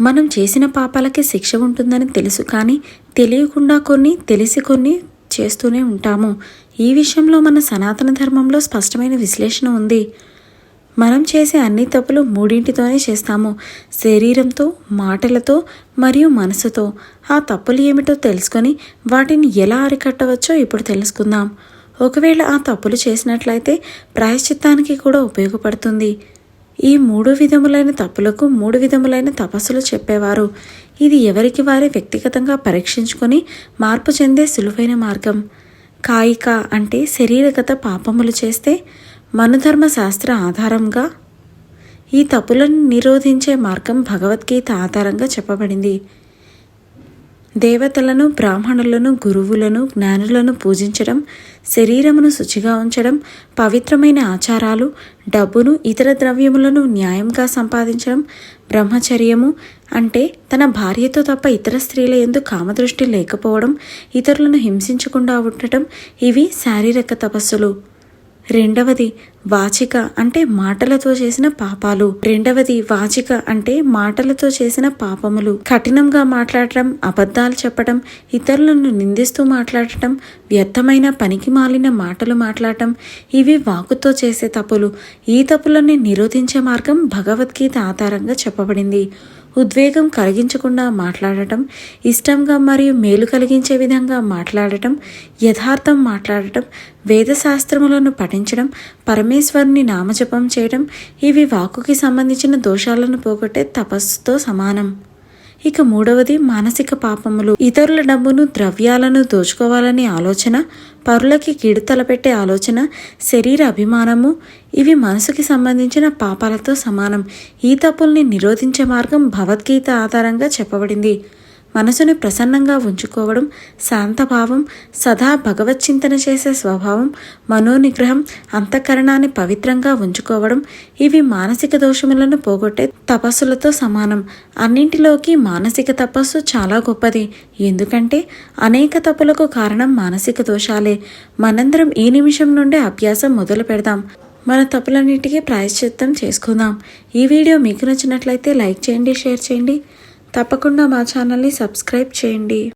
మనం చేసిన పాపాలకి శిక్ష ఉంటుందని తెలుసు, కానీ తెలియకుండా కొన్ని, తెలిసి కొన్ని చేస్తూనే ఉంటాము. ఈ విషయంలో మన సనాతన ధర్మంలో స్పష్టమైన విశ్లేషణ ఉంది. మనం చేసే అన్ని తప్పులు మూడింటితోనే చేస్తాము: శరీరంతో, మాటలతో మరియు మనసుతో. ఆ తప్పులు ఏమిటో తెలుసుకొని వాటిని ఎలా అరికట్టవచ్చో ఇప్పుడు తెలుసుకుందాం. ఒకవేళ ఆ తప్పులు చేసినట్లయితే ప్రాయశ్చిత్తానికి కూడా ఉపయోగపడుతుంది. ఈ 3 విధములైన తప్పులకు 3 విధములైన తపస్సులు చెప్పేవారు. ఇది ఎవరికి వారే వ్యక్తిగతంగా పరీక్షించుకొని మార్పు చెందే సులువైన మార్గం. కాయిక అంటే శరీరగత పాపములు చేస్తే మనుధర్మ శాస్త్ర ఆధారంగా ఈ తప్పులను నిరోధించే మార్గం భగవద్గీత ఆధారంగా చెప్పబడింది. దేవతలను, బ్రాహ్మణులను, గురువులను, జ్ఞానులను పూజించడం, శరీరమును శుచిగా ఉంచడం, పవిత్రమైన ఆచారాలు, డబ్బును, ఇతర ద్రవ్యములను న్యాయంగా సంపాదించడం, బ్రహ్మచర్యము అంటే తన భార్యతో తప్ప ఇతర స్త్రీల యందు కామదృష్టి లేకపోవడం, ఇతరులను హింసించకుండా ఉండటం, ఇవి శారీరక తపస్సులు. రెండవది వాచిక అంటే మాటలతో చేసిన పాపములు. కఠినంగా మాట్లాడటం, అబద్ధాలు చెప్పడం, ఇతరులను నిందిస్తూ మాట్లాడటం, వ్యర్థమైన పనికి మాలిన మాటలు మాట్లాడటం, ఇవి వాకుతో చేసే తప్పులు. ఈ తప్పులని నిరోధించే మార్గం భగవద్గీత ఆధారంగా చెప్పబడింది. ఉద్వేగం కలిగించకుండా మాట్లాడటం, ఇష్టంగా మరియు మేలు కలిగించే విధంగా మాట్లాడటం, యథార్థం మాట్లాడటం, వేదశాస్త్రములను పఠించడం, పరమేశ్వరుని నామజపం చేయడం, ఇవి వాక్కుకి సంబంధించిన దోషాలను పోగొట్టే తపస్సుతో సమానం. ఇక మూడవది మానసిక పాపములు. ఇతరుల డబ్బును, ద్రవ్యాలను దోచుకోవాలనే ఆలోచన, పరులకి కీడు తలపెట్టే ఆలోచన, శరీర అభిమానము, ఇవి మనసుకి సంబంధించిన పాపాలతో సమానం. ఈ తప్పుల్ని నిరోధించే మార్గం భగవద్గీత ఆధారంగా చెప్పబడింది. మనసుని ప్రసన్నంగా ఉంచుకోవడం, శాంతభావం, సదా భగవచ్చింతన చేసే స్వభావం, మనోనిగ్రహం, అంతఃకరణాన్ని పవిత్రంగా ఉంచుకోవడం, ఇవి మానసిక దోషములను పోగొట్టే తపస్సులతో సమానం. అన్నింటిలోకి మానసిక తపస్సు చాలా గొప్పది. ఎందుకంటే అనేక తప్పులకు కారణం మానసిక దోషాలే. మనందరం ఈ నిమిషం నుండే అభ్యాసం మొదలు పెడదాం. మన తప్పులన్నిటికీ ప్రాయశ్చిత్తం చేసుకుందాం. ఈ వీడియో మీకు నచ్చినట్లయితే లైక్ చేయండి, షేర్ చేయండి. తప్పకుండా మా ఛానల్ని సబ్స్క్రైబ్ చేయండి.